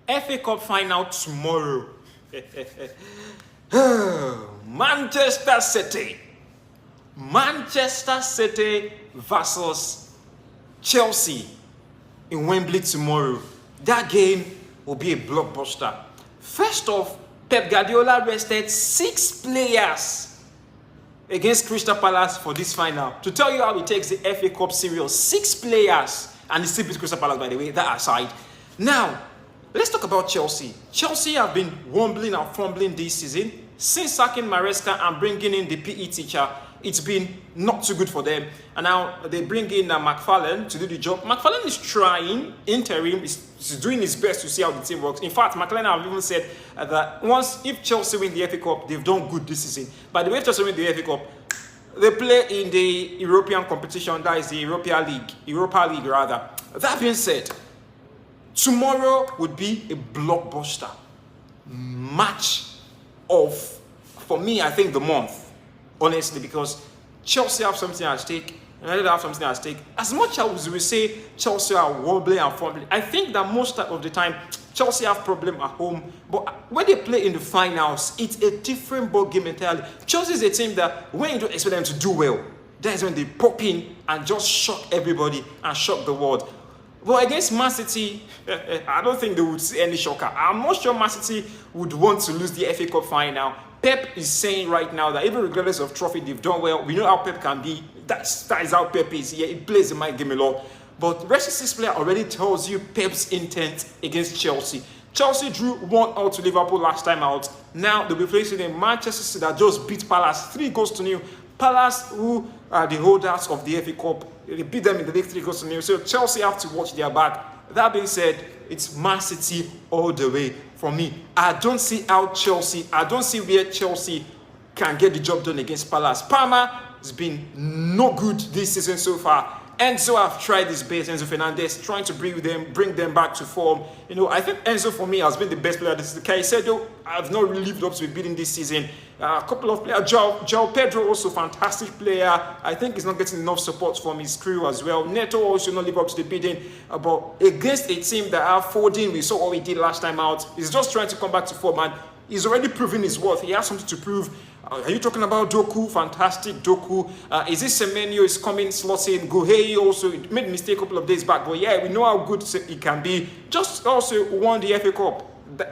FA Cup final tomorrow. Manchester City. Manchester City versus Chelsea in Wembley tomorrow. That game will be a blockbuster. First off, Pep Guardiola rested 6 players against Crystal Palace for this final. To tell you how he takes the FA Cup serious, 6 players, and he still beats Crystal Palace, by the way, that aside. Now, let's talk about Chelsea. Chelsea have been wobbling and fumbling this season. Since sacking Maresca and bringing in the PE teacher, it's been not too good for them. And now they bring in McFarlane to do the job. McFarlane is trying, interim, is doing his best to see how the team works. In fact, McFarlane have even said that if Chelsea win the FA Cup, they've done good this season. By the way, if Chelsea win the FA Cup, they play in the European competition, that is the Europa League rather. That being said, tomorrow would be a blockbuster match of, for me, I think the month. Honestly, because Chelsea have something at stake, and United have something at stake. As much as we say Chelsea are wobbling and fumbling, I think that most of the time Chelsea have problem at home. But when they play in the finals, it's a different ball game entirely. Chelsea is a team that when you don't expect them to do well, that is when they pop in and just shock everybody and shock the world. But against Man City, I don't think they would see any shocker. I'm not sure Man City would want to lose the FA Cup final. Pep is saying right now that even regardless of trophy, they've done well. We know how Pep can be. That is how Pep is. Yeah, he plays the mind game a lot. But Rest 6 player already tells you Pep's intent against Chelsea. Chelsea drew 1-0 to Liverpool last time out. Now they'll be facing a Manchester City that just beat Palace 3-0. Palace, who are the holders of the FA Cup, they beat them in the league 3-0. So Chelsea have to watch their back. That being said, it's Man City all the way for me. I don't see where Chelsea can get the job done against Palace. Palmer has been no good this season so far. Enzo have tried his best, Enzo Fernandez, trying to bring them back to form. You know, I think Enzo for me has been the best player this season. Caicedo, I've not really lived up to beating this season. A couple of players, João Pedro also fantastic player. I think he's not getting enough support from his crew as well. Neto also not live up to the bidding. But against a team that are folding, we saw what we did last time out. He's just trying to come back to form, and he's already proven his worth. He has something to prove. Are you talking about Doku? Fantastic Doku. Is this Semenyo is coming, slotting? Guehi also made a mistake a couple of days back, but yeah, we know how good he can be. Just also won the FA Cup.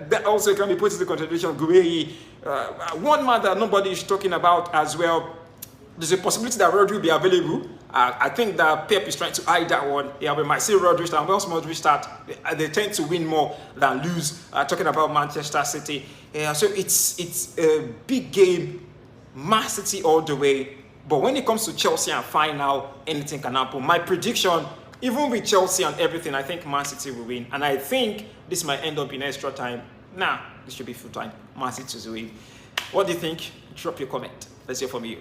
That also can be put into consideration. Guehi, one man that nobody is talking about as well. There's a possibility that Rodri will be available. I think that Pep is trying to hide that one. Yeah, we might see Rodri start. Once Rodri start, they tend to win more than lose. Talking about Manchester City. Yeah, so it's a big game. Man City all the way. But when it comes to Chelsea and final, anything can happen. My prediction, even with Chelsea and everything, I think Man City will win. And I think this might end up in extra time. Nah, this should be full time. Man City will win. What do you think? Drop your comment. Let's hear from you.